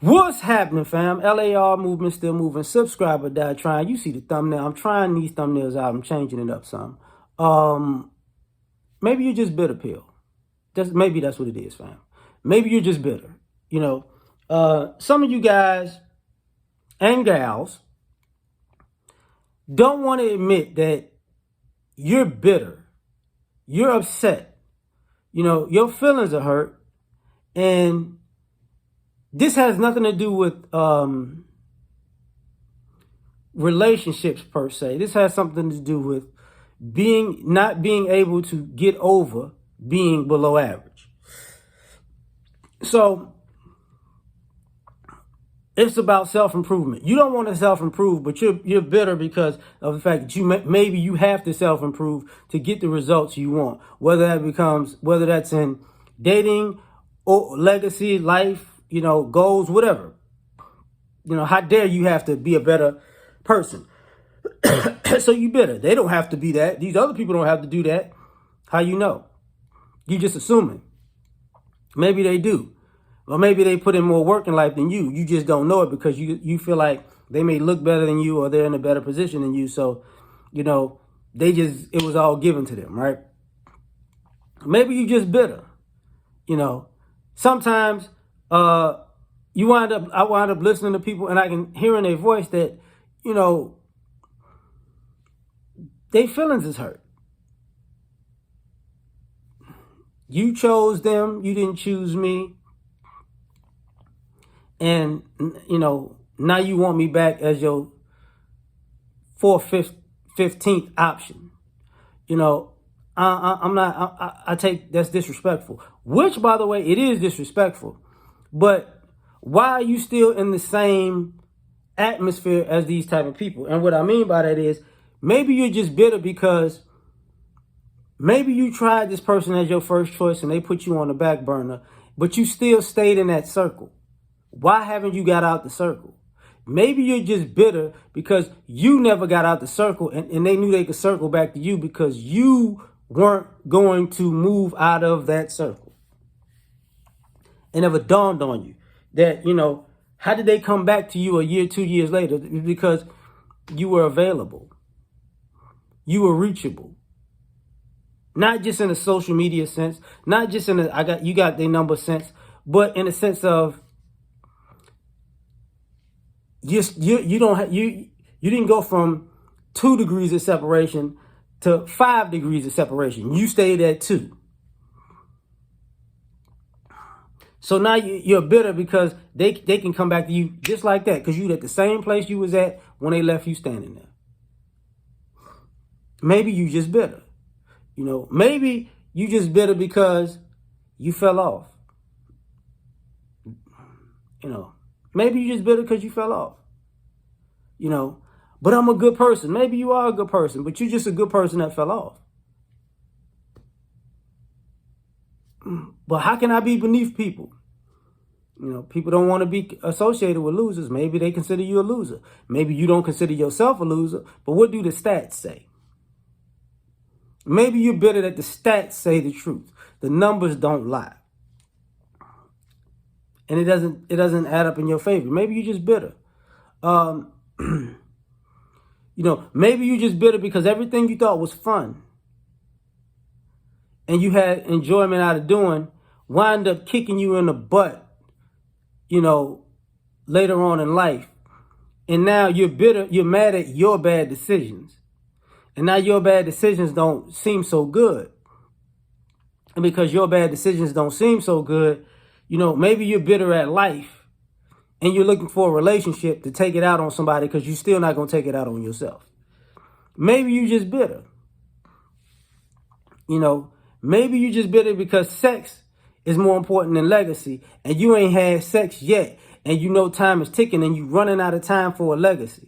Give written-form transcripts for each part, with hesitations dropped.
What's happening, fam? L.A.R. movement still moving. Subscriber die trying. You see the thumbnail. I'm trying these thumbnails out. I'm changing it up some. Maybe you're just bitter pill. Maybe that's what it is, fam. Maybe you're just bitter. Some of you guys and gals don't want to admit that you're bitter. You're upset. Your feelings are hurt. And this has nothing to do with relationships per se. This has something to do with not being able to get over being below average. So it's about self-improvement. You don't want to self-improve, but you're bitter because of the fact that maybe you have to self-improve to get the results you want. Whether that's in dating or legacy, life, goals, whatever. How dare you have to be a better person? So you bitter. They don't have to be that. These other people don't have to do that. How you know? You just assuming. Maybe they do. Or maybe they put in more work in life than you. You just don't know it because you feel like they may look better than you or they're in a better position than you. So, it was all given to them, right? Maybe you just bitter. Sometimes I wind up listening to people and I can hear in their voice that, their feelings is hurt. You chose them. You didn't choose me. And, now you want me back as your 4th, 15th option. I take that's disrespectful. Which, by the way, it is disrespectful. But why are you still in the same atmosphere as these type of people? And what I mean by that is maybe you're just bitter because maybe you tried this person as your first choice and they put you on the back burner, but you still stayed in that circle. Why haven't you got out the circle? Maybe you're just bitter because you never got out the circle and they knew they could circle back to you because you weren't going to move out of that circle. It never dawned on you that, how did they come back to you a year, 2 years later? Because you were available. You were reachable. Not just in a social media sense, not just in you got their number sense, but in a sense of you didn't go from 2 degrees of separation to 5 degrees of separation. You stayed at 2. So now you're bitter because they can come back to you just like that because you at the same place you was at when they left you standing there. Maybe you just bitter. Maybe you just bitter because you fell off. Maybe you just bitter because you fell off. But I'm a good person. Maybe you are a good person, but you're just a good person that fell off. But how can I be beneath people? People don't want to be associated with losers. Maybe they consider you a loser. Maybe you don't consider yourself a loser. But what do the stats say? Maybe you're bitter that the stats say the truth. The numbers don't lie. And it doesn't add up in your favor. Maybe you're just bitter. Maybe you're just bitter because everything you thought was fun and you had enjoyment out of doing wind up kicking you in the butt, later on in life. And now you're bitter, you're mad at your bad decisions. And now your bad decisions don't seem so good. And because your bad decisions don't seem so good, maybe you're bitter at life and you're looking for a relationship to take it out on somebody because you're still not going to take it out on yourself. Maybe you just bitter. Maybe you just bitter because sex is more important than legacy and you ain't had sex yet and time is ticking and you running out of time for a legacy.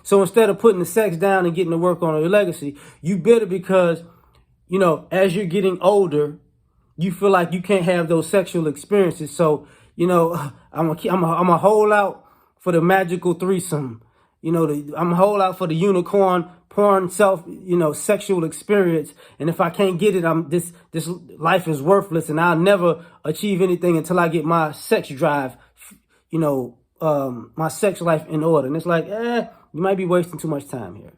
So instead of putting the sex down and getting to work on your legacy, you bitter because, as you're getting older, you feel like you can't have those sexual experiences. So, I'm gonna hold out for the magical threesome. I'm gonna hold out for the unicorn porn sexual experience. And if I can't get it, this life is worthless and I'll never achieve anything until I get my sex drive, my sex life in order. And it's like, you might be wasting too much time here.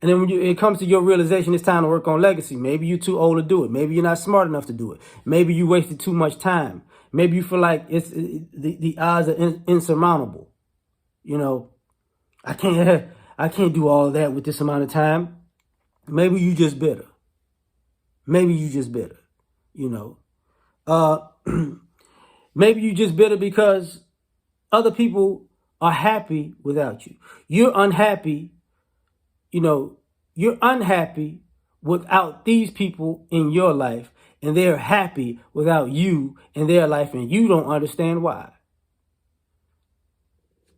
And then when it comes to your realization, it's time to work on legacy. Maybe you're too old to do it. Maybe you're not smart enough to do it. Maybe you wasted too much time. Maybe you feel like the odds are insurmountable. I can't do all of that with this amount of time. Maybe you just bitter. Maybe you just bitter. Maybe you just bitter because other people are happy without you. You're unhappy. You're unhappy without these people in your life, and they're happy without you in their life, and you don't understand why.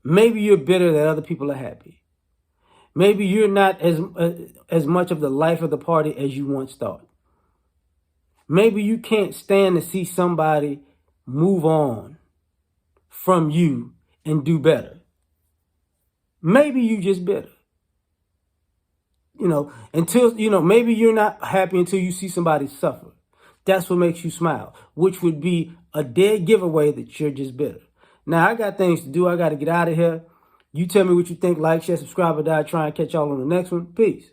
Maybe you're bitter that other people are happy. Maybe you're not as much of the life of the party as you once thought. Maybe you can't stand to see somebody move on from you and do better. Maybe you just bitter. Maybe you're not happy until you see somebody suffer. That's what makes you smile, which would be a dead giveaway that you're just bitter. Now, I got things to do. I got to get out of here. You tell me what you think. Like, share, subscribe, or die. Try and catch y'all on the next one. Peace.